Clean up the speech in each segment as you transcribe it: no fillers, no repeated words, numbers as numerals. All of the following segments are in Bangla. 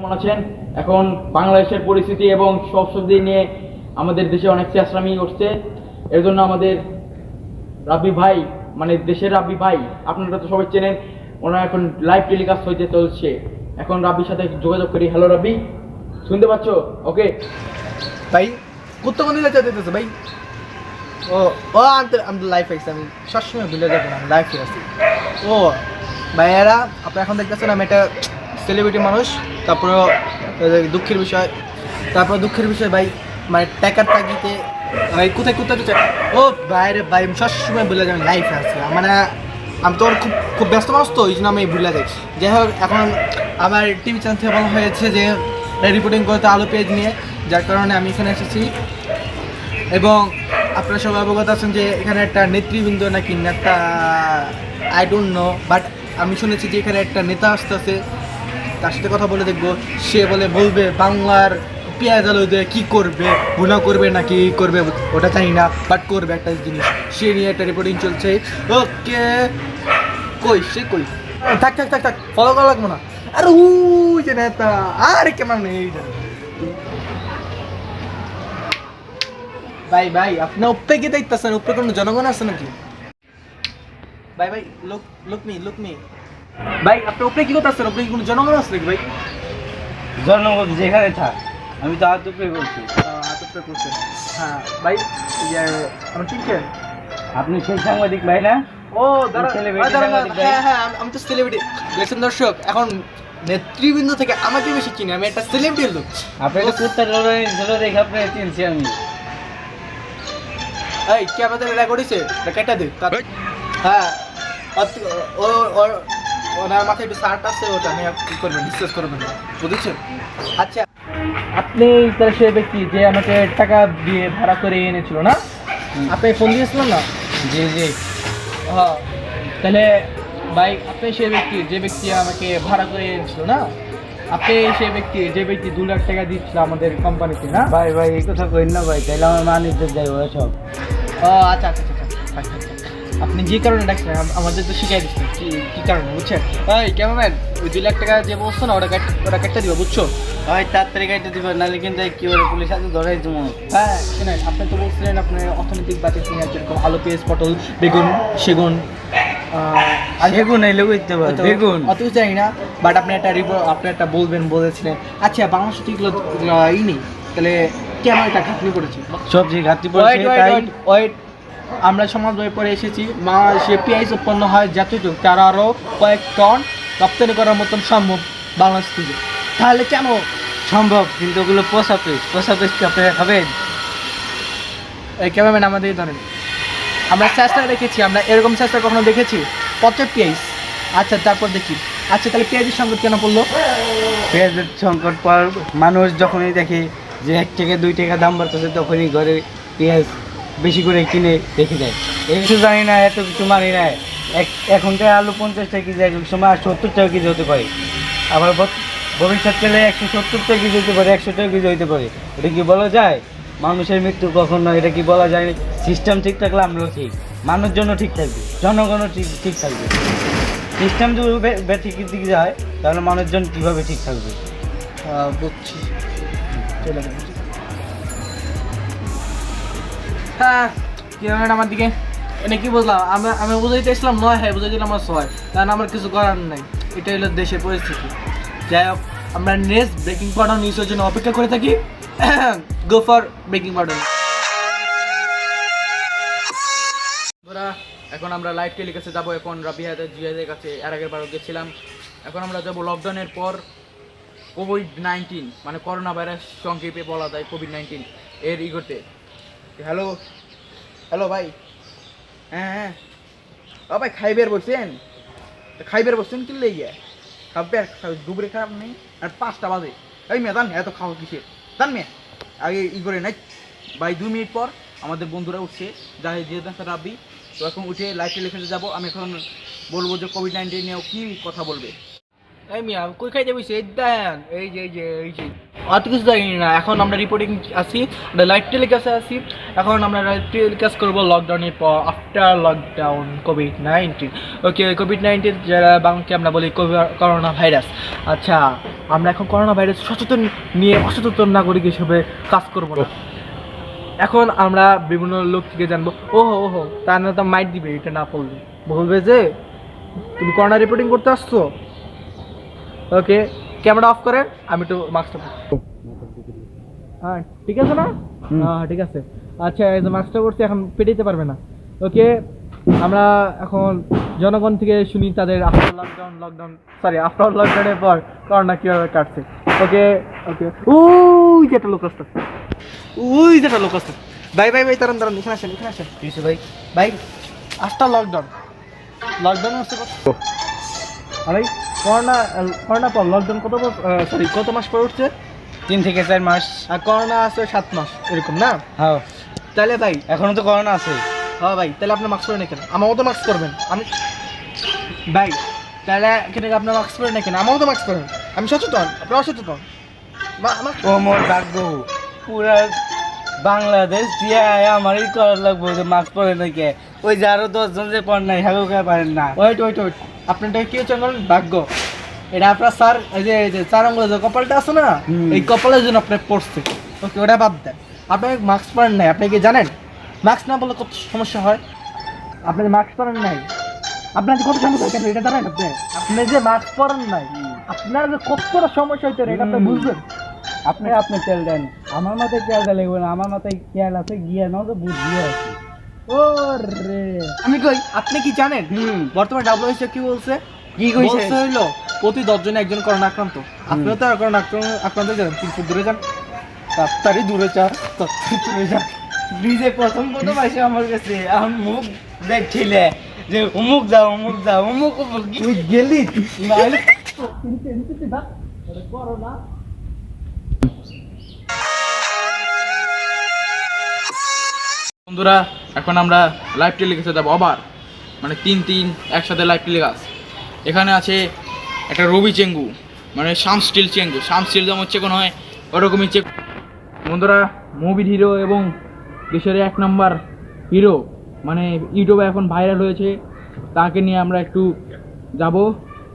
কেমন আছেন? এখন বাংলাদেশের পরিস্থিতি এবং সব সবজি নিয়ে আমাদের দেশে অনেক চেঁচড়ামি উঠছে। এর জন্য আমাদের রাব্বি ভাই, মানে দেশের রাব্বি ভাই, আপনারা তো সবাই চেনেন, ওনার এখন লাইভ টেলিকাস্ট হইতে চলছে। এখন রাব্বির সাথে যোগাযোগ করি। হ্যালো রাব্বি, শুনতে পাচ্ছ? ওকে ভাই কত কোন দিকে যেতেছে ভাই? ও ও আমি তো লাইফ আইছি, আমি সবসময় ভুলে যাবো না, আমি লাইফে আছি। ও ভাইয়ারা, আপনারা এখন দেখতেছেন আমি একটা সেলিব্রিটি মানুষ। তারপরে দুঃখের বিষয় ভাই, মানে টাকার তাগিতে ভাই কোথায় ও বাইরে ভাই, আমি সবসময় ভুলে যাবেন লাইফে আছি। মানে আমি তো খুব খুব ব্যস্ত মানুষ, তো এই জন্য আমি ভুলে যাই। যাই হোক, এখন আমার টিভি চ্যানেল থেকে বলা হয়েছে যে রিপোর্টিং করতে আলো পেজ নিয়ে, যার কারণে আমি এখানে এসেছি। এবং আপনারা সবাই অবগত আছেন যে এখানে একটা নেতৃবৃন্দ নাকি নেতা, আই ডোন্ট নো, বাট আমি শুনেছি যে এখানে একটা নেতা আসতেছে, তার সাথে কথা বলে দেখবো। সে বলবে বাংলার পেঁয়াজ আলু দিয়ে কী করবে, ভুনা করবে নাকি করবে ওটা জানি না, বাট করবে একটা জিনিস। সে নিয়ে একটা রিপোর্টিং চলছে। ওকে, কই থাক ফলো করা লাগবো না। আর ওই যে নেতা, আর কেমন নেই ভাই আপনি উপরে কি দেখতেছেন? উপরে কোনো জনগণ আছে নাকি? ভাই লুক মি ভাই, আপনি উপরে কি করতেছেন? উপরে কি কোনো জনগণ আছে নাকি ভাই? জনগণ যেখানে থাক, আমি তো হাত উপরে বলছি। হাত উপরে করছেন? হ্যাঁ ভাই, আমি ঠিক আছে। আপনি সেই সাংবাদিক ভাই না? ও হ্যাঁ, আমি তো সেলিব্রিটি। দেখছেন দর্শক, এখন নেতৃবৃন্দ থেকে আমাকে বেশি চিনি, আমি একটা সেলিব্রিটি লোক। আপনি তো কুত্তার লড়াই দেখে আপনি চিনছি আমি। এই কি আমাদের রেকর্ড হয়েছে? কেটে দে। হ্যাঁ, ওনার মাথায় একটু শার্ট আছে, ওটা আমি কি করবেন, ডিসকাস করবেন না, বুঝেছেন? আচ্ছা, আপনি তাহলে সে ব্যক্তি যে আমাকে টাকা দিয়ে ভাড়া করে এনেছিল না? আপনি ফোন দিয়েছিলেন না? জি। হ্যাঁ, তাহলে ভাই আপনি সেই ব্যক্তি যে ব্যক্তি আমাকে ভাড়া করে এনেছিল না? আপনি সেই ব্যক্তি যে ব্যক্তি 2 লাখ টাকা দিচ্ছিল আমাদের কোম্পানিতে না? ভাই এই কথা কইন না ভাই, তাহলে আমার মান ইজ্জত যাইব সব। ও আচ্ছা, আপনি যে কারণে ডাকছেন আমাদের তো শিখাই দিচ্ছেন কি কারণে, বুঝছেন? এই ক্যামেরাম্যান, ওই 2 লাখ টাকা যে বলছো না, ওটা কাটতে দিবা, বুঝছো? ভাই তাড়াতাড়ি কাটতে দিব, নাহলে কিন্তু কি করে পুলিশ হাতে ধরাই দেবো। হ্যাঁ শুনেন, আপনি তো বলছিলেন আপনার অর্থনৈতিক বাজেট নিয়ে, যেরকম আলু, পেঁয়াজ, পটল, বেগুন, সেগুন, বেগুন এলে করতে পারে, বেগুন অত জানি না, বাট আপনি একটা বলবেন বলেছিলেন। আচ্ছা, বাংলাদেশে তো এগুলো নেই, তাহলে কেমন একটা ঘাটতি করেছি? সবজি ঘাটতি পড়েছে। ওয়েট, আমরা সমাজ বই পরে এসেছি, সে পেঁয়াজ উৎপন্ন হয় যতটুকু, তার আরও কয়েক টন রপ্তানি করার মতন সম্ভব বাংলাদেশ থেকে। তাহলে কেন সম্ভব, কিন্তু ওগুলো পোষা পিস কি আপনারা খাবেন? এই ক্যামেরাম্যান আমাদের ধরেন, আমরা চেষ্টা রেখেছি, আমরা এরকম চেষ্টা কখনো দেখেছি? পচা পেঁয়াজ। আচ্ছা, তারপর দেখি। আচ্ছা, তাহলে পেঁয়াজের সংকট কেন পড়লো? পেঁয়াজের সংকট পর মানুষ যখনই দেখে যে 1 টাকা 2 টাকা দাম বাড়তেছে, তখনই ঘরে পেঁয়াজ বেশি করে কিনে রেখে দেয়। এই কিছু জানি না, এত কিছু মানি না। এখনকার আলু 50 টাকা কেজি, এক সময় 70 টাকা কেজি হতে পারে, আবার ভবিষ্যৎকালে 170 টাকা কেজি হতে পারে, 100 টাকা কেজি হতে পারে। এটা কি বলা যায়? মানুষের মৃত্যু কখন নয়, এটা কি বলা যায়? সিস্টেম ঠিক থাকলে আমরাও ঠিক, মানুষ জন্য ঠিক থাকবে, জনগণও ঠিক থাকবে। সিস্টেম যদি ঠিক দিকে যায়, তাহলে মানুষজন কীভাবে ঠিক থাকবে? বুঝছি। হ্যাঁ, ক্যামেরাম্যান আমার দিকে এটা কি বুঝলাম? আমি বুঝাইতে ইসলাম নয়, হ্যাঁ বুঝাই দিলাম আমার 6, কারণ আমার কিছু করার নাই। এটা হলো দেশের পরিস্থিতি। যাই হোক, আমরা নেক্সট ব্রেকিং পাউডার নিউজের জন্য অপেক্ষা করে থাকি। Go for breaking powder. এখন আমরা লাইভ টেলিকাস্টে যাবো। এখন রাবিহাদের জিয়াদের কাছে এর আগের বারও গেছিলাম। এখন আমরা যাবো লকডাউনের পর কোভিড-19, মানে করোনা ভাইরাস সংক্ষেপে বলা যায় কোভিড-19 এর ইগোতে। হ্যালো ভাই। হ্যাঁ ও ভাই, খাইবের বলছেন কি লেগে খাবে? দুপুরে খারাপ নেই, আর 5টা বাজে। এই মেয়ে জান এত খাওয়া কিসে? জান মেয়ে আগে করে নাই ভাই। 2 মিনিট পর আমাদের বন্ধুরা উঠছে, যাই যে রাব্বি। তো এখন উঠে লাইভ টেলিভিশনে যাবো। আমি এখন বলবো যে কোভিড-19 নিয়েও কি কথা বলবে। এই মিয়া কই খাইতে বইছে এই দেন এই যে অত কিছু জানি না। এখন আমরা রিপোর্টিং আছি, লাইভ টেলিকাস্টে আছি। এখন আমরা লাইভ টেলিকাস্ট করবো লকডাউনের পর, আফটার লকডাউন কোভিড-19। ওকে, কোভিড-19 যারা বাংলাকে আমরা বলি করোনা ভাইরাস। আচ্ছা, আমরা এখন করোনা ভাইরাস সচেতন নিয়ে অসচেতন নাগরিক হিসেবে কাজ করবো না। এখন আমরা বিভিন্ন লোক থেকে জানবো, ওহো তার না তো মাইট দিবে, এটা না বলবে, বলবে যে তুমি করোনা রিপোর্টিং করতে আসছো। ওকে, ক্যামেরা অফ করেন, আমি একটু মাস্কটা হ্যাঁ ঠিক আছে না? হ্যাঁ ঠিক আছে। আচ্ছা, এই যে মাস্কটা করছি, এখন পেটাইতে পারবে না। ওকে, আমরা এখন জনগণ থেকে শুনি তাদের আফটার লকডাউনের পর করোনা কীভাবে কাটছে। ওকে ওকে, ওই যে একটা লোক আসছে, ভাই দাঁড়ান এখানে আসেন কিছু ভাই ভাই। আফটার লকডাউন হচ্ছে ভাই, করোনা পর লকডাউন কত মাস পর উঠছে? 3 থেকে 4 মাস। আর করোনা আছে 7 মাস এরকম না? হ্যাঁ, তাহলে ভাই এখনো তো করোনা আছে। হ্যাঁ ভাই, তাহলে আপনি মাস্ক পরেন কেন? আমার মতো মাস্ক করবেন আমি ভাই, তাহলে কেন আপনার মাস্ক পরেন কেন? আমার মতো মাস্ক পরেন। আমি সচেতন, আপনি অসচেতন। ও মোর ভাগ্য, পুরা বাংলাদেশ দিয়ে আমারই করার লাগবো যে মাস্ক পরে নাকি। ওই যে আরো 10 জন যে পর নাই, হ্যাঁ পারেন না। ওয়েট আপনারটা কি হচ্ছে ভাগ্য? এটা আপনার স্যার, এই যে 4 আঙ্গুলে যে কপালটা আছে না, এই কপালের জন্য আপনার পড়ছে। ওকে, ওটা বাদ দেন। আপনি মাস্ক পরেন নাই, আপনি কি জানেন মাস্ক না বললে কত সমস্যা হয়? আপনি মাস্ক পরেন নাই, আপনার যে কত সমস্যা হইতে এটা জানেন? আপনি যে মাস্ক পরেন নাই, আপনার যে কতটা সমস্যা হইতে এটা আপনি বুঝবেন। আপনি তেল দেন, আমার মাথায় তেলটা লাগবে না। আমার মাথায় তেল আছে, গিয়ে নাও তো বুঝিয়ে আছে। ওরে আমি কই, আপনি কি জানেন বর্তমানে WHO কি বলছে? কি কইছে? বলছে হইলো প্রতি 10 জনে একজন করোনা আক্রান্ত। আপনিও তো করোনা আক্রান্ত জানেন, 3 ফুট দূরে যান, তাড়াতাড়ি দূরে যান। নিজে প্রথম আসে আমার কাছে, আমার মুখ দেখছিলে যে অমুক যাও অমুক তুই গেলি নাহলে বন্ধুরা, এখন আমরা লাইভ টেলিকাস্টে যাবো আবার, মানে 3 একসাথে লাইভ টেলিকাস্ট। এখানে আছে একটা রবি চেঙ্গু, মানে শাম স্টিল যেমন হচ্ছে কোনো হয় ওরকমই চেক। বন্ধুরা, মুভির হিরো এবং দেশের 1 নাম্বার হিরো, মানে ইউটিউবে এখন ভাইরাল হয়েছে, তাকে নিয়ে আমরা একটু যাব,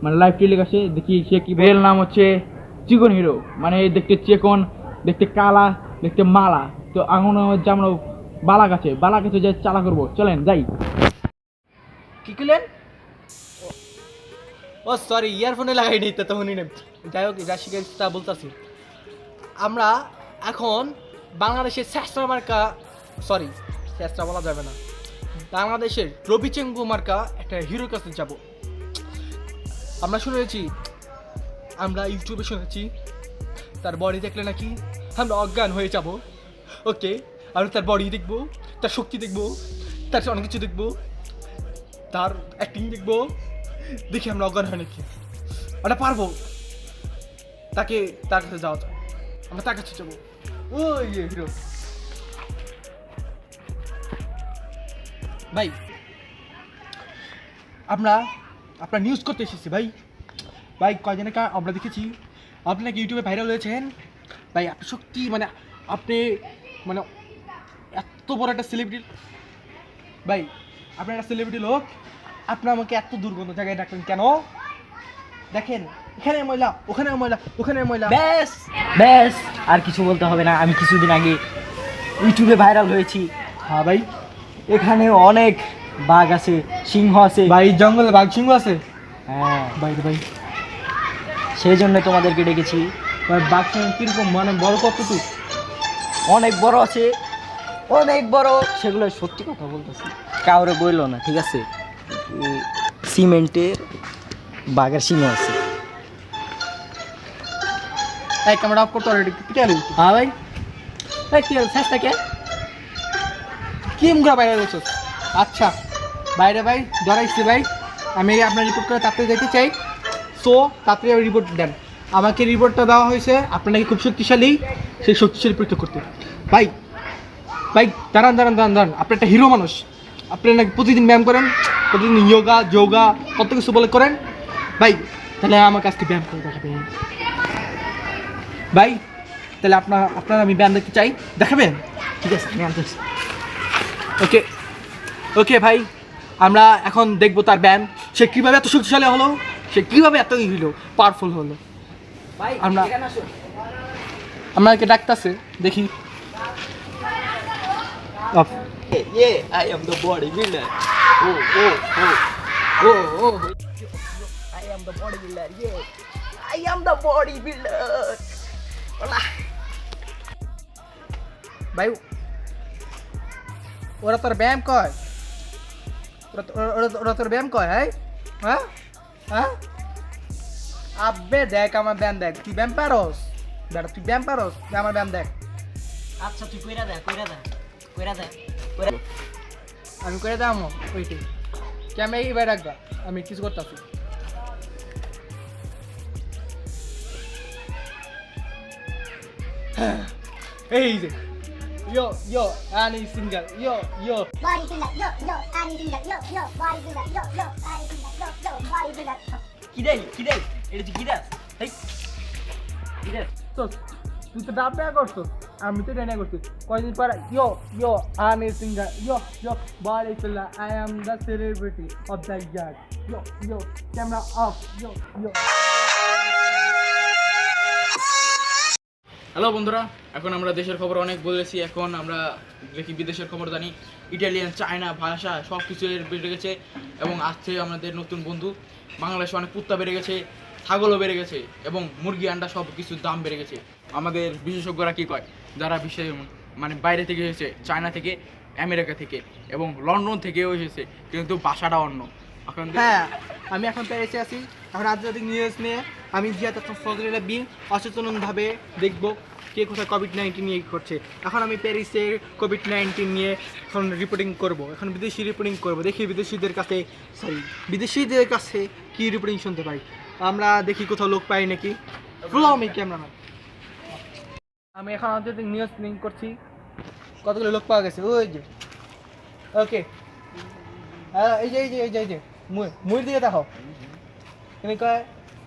মানে লাইভ টেলিকাস্টে দেখি সে কি। রিয়েল নাম হচ্ছে চিকন হিরো, মানে দেখতে চেকন, দেখতে কালা, দেখতে মালা। তো এখন হচ্ছে আমরা বালা কাছে যে চালা করবো, চলেন যাই। কি করলেন? ও সরি, ইয়ারফোনে লাগাই নি তো তখনই নেই। যাই হোক, যা শিখেছি তা বলতেছি। আমরা এখন বাংলাদেশের শ্রেষ্ঠ মার্কা, সরি শ্রেষ্ঠ বলা যাবে না, বাংলাদেশের রবি চেঙ্গু মার্কা একটা হিরোর কাছে যাব। আমরা শুনেছি, আমরা ইউটিউবে শুনেছি তার বডি দেখলে নাকি আমরা অজ্ঞান হয়ে যাব। ওকে, আর তার বডি দেখবো, তার শক্তি দেখবো, তার অনেক কিছু দেখবো, তার অ্যাক্টিং দেখবো, দেখি আমরা অজ্ঞান হয় নাকি। আমরা পারবো, তার কাছে যাওয়া যায়, আমরা তার কাছে যাবো। ওই হিরো ভাই, আমরা আপনার নিউজ করতে এসেছি ভাই। কয়জনে আমরা দেখেছি আপনি নাকি ইউটিউবে ভাইরাল হয়েছেন ভাই। আপনি সত্যি মানে আপনি মানে এত বড় একটা সেলিব্রিটি ভাই, আপনি একটা সেলিব্রিটি লোক, আপনি আমাকে এত দুর্গন্ধ জায়গায় ডাকলেন কেন? দেখেন, এখানে ময়লা, ওখানে ময়লা। ব্যাস আর কিছু বলতে হবে না। আমি কিছুদিন আগে ইউটিউবে ভাইরাল হয়েছি। হ্যাঁ ভাই, এখানে অনেক বাঘ আছে, সিংহ আছে ভাই, জঙ্গলে বাঘ সিংহ আছে। হ্যাঁ ভাই সেই জন্য তোমাদেরকে ডেকেছি। ভাই, বাঘ সিংহ কিরকম, মানে বড় কতটুকু? অনেক বড় আছে, অনেক বড়। সেগুলো সত্যি কথা বলতেছি, কাউরে বললো না, ঠিক আছে? সিমেন্টের বাঘের সিংহ আছে। ক্যামেরা অফ করতে অলরেডি পিটালি। হ্যাঁ ভাই, কি হল শেষটাকে কি মুখা বাইরে বলছো? আচ্ছা বাইরে ভাই, ধরাইছি ভাই, আমি আপনার রিপোর্ট করে তাড়াতাড়ি যেতে চাই। সো তাড়াতাড়ি রিপোর্ট দেন। আমাকে রিপোর্টটা দেওয়া হয়েছে আপনার নাকি খুব শক্তিশালী, সেই শক্তিশালী পরীক্ষা করতে। ভাই দাঁড়ান, আপনি একটা হিরো মানুষ, আপনি নাকি প্রতিদিন ব্যায়াম করেন, প্রতিদিন যোগা কত কিছু বলে করেন। ভাই তাহলে আমাকে আজকে ব্যায়াম করে দেখাবেন ভাই। তাহলে আপনার আমি ব্যায়াম দেখতে চাই, দেখাবেন? ঠিক আছে, আমি আনতেছি। ওকে ওকে ভাই, আমরা এখন দেখবো তার ব্যায়াম, সে কীভাবে এত শক্তিশালী হলো, সে কীভাবে এত হলো পাওয়ারফুল হলো। ভাই আমরা এখানে আসো। আমাকে ডাকতেছে, দেখি। Of. I am the bodybuilder. Oh. I am the bodybuilder. Yeah. I am the bodybuilder. Hola. ভাই ওরা তোর ব্যায়াম কয়, ওরা তোর ব্যায়াম কয়? হ্যাঁ হ্যাঁ আব্বে দেখ আমার ব্যায়াম দেখ, তুই ব্যায়াম পারস বেটা, তুই ব্যায়াম পারস, আমার ব্যায়াম দেখ। আচ্ছা তুই কইরা দে। আমি করে দাম ওইটাই ক্যামেরা এইবার রাখবা, আমি কিছু করতেছি। এই যে yo ani single yo bodybuilder, yo, Annie Singer, yo, bodybuilder, yo, Annie Singer, yo, bodybuilder. কি দেই এটা তুই কি দাস? হেই কি দাস? তো তুই তো ডাব ব্যাগ করছো, আমি তো ডাইনা করছি। কয়দিন পর yo ani singer, yo bodybuilder, I am the celebrity of the year, yo camera off, yo hello বন্ধুরা, এখন আমরা দেশের খবর অনেক বলেছি, এখন আমরা দেখি বিদেশের খবর জানি। ইটালিয়ান, চায়না ভাষা সব কিছু বেড়ে গেছে এবং আসছে আমাদের নতুন বন্ধু। বাংলাদেশে অনেক কুত্তা বেড়ে গেছে, ছাগলও বেড়ে গেছে এবং মুরগি আন্ডা সব কিছুর দাম বেড়ে গেছে। আমাদের বিশেষজ্ঞরা কী কয়, যারা বিশ্বে মানে বাইরে থেকে এসেছে, চায়না থেকে, আমেরিকা থেকে এবং লন্ডন থেকেও এসেছে, কিন্তু ভাষাটা অন্য। এখন হ্যাঁ, আমি এখন প্যারিসে আছি। এখন আন্তর্জাতিক নিউজ নিয়ে আমি জিয়াদ ফজলের বিন অসচেতনভাবে দেখব কে কোথায় কোভিড-19 নিয়ে করছে। এখন আমি প্যারিসের কোভিড-19 নিয়ে এখন রিপোর্টিং করব, এখন বিদেশি রিপোর্টিং করব। দেখি বিদেশিদের কাছে কি রিপোর্টিং শুনতে পাই। আমরা দেখি কোথাও লোক পাই নাকি। Follow me cameraman. আমি এখন আন্তর্জাতিক নিউজ লিঙ্ক করছি, কতগুলো লোক পাওয়া গেছে। ওই যে ওকে, এই যে মুইর দিকে দেখো। তুমি কয়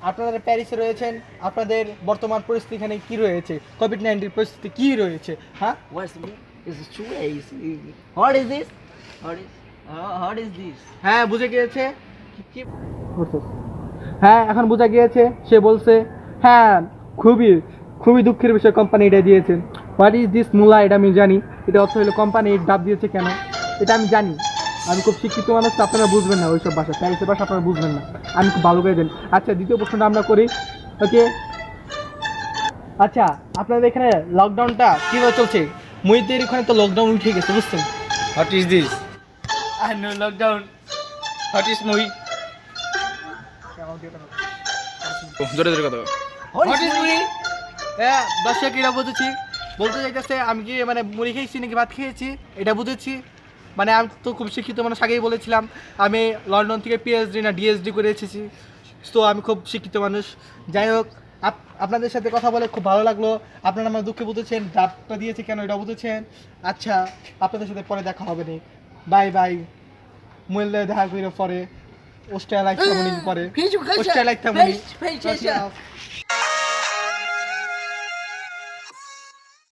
আপনারা প্যারিসে রয়েছেন, আপনাদের বর্তমান পরিস্থিতি এখানে কি রয়েছে, কোভিড-19 পরিস্থিতি কি রয়েছে? হ্যাঁ, What is this? What is this? হ্যাঁ বুঝে গিয়েছে। কি হ্যাঁ এখন বোঝা গিয়েছে। সে বলছে হ্যাঁ খুবই দুঃখের বিষয় কোম্পানি এটা দিয়েছে। হোয়াট ইজ দিস মুলা, এটা আমি জানি। এটা অর্থ হলো কোম্পানি ডাব দিয়েছে কেন, এটা আমি জানি। আমি খুব শিক্ষিত মানুষ, আপনারা বুঝবেন না ওইসব ভাষা, প্যারিসের ভাষা আপনারা বুঝবেন না, আমি খুব ভালো করে দেন। আচ্ছা, দ্বিতীয় প্রশ্নটা আমরা করি। ওকে, আচ্ছা আপনাদের এখানে লকডাউনটা কীভাবে চলছে? মুহিতের এখানে তো লকডাউন উঠে গেছে, বুঝছেন? What is this? I know lockdown. What is movie? জোরে জোরে কথা বলো। What is movie? হ্যাঁ, দর্শক এটা বুঝেছি, বলতে চাইতেছে আমি কি মানে মুড়ি খেয়েছি নাকি ভাত খেয়েছি, এটা বুঝেছি। মানে আমি তো খুব শিক্ষিত মানুষ, আগেই বলেছিলাম আমি লন্ডন থেকে পিএইচডি না ডিএসডি করে এসেছি, তো আমি খুব শিক্ষিত মানুষ। যাই হোক, আপনাদের সাথে কথা বলে খুব ভালো লাগলো। আপনারা আমার দুঃখে বুঝেছেন, ডাবটা দিয়েছে কেন এটা বুঝেছেন। আচ্ছা, আপনাদের সাথে পরে দেখা হবে না, বাই। মূল্যে দেখা করে পরে অস্ট্রেলিয়া পরে অস্ট্রেলিয়া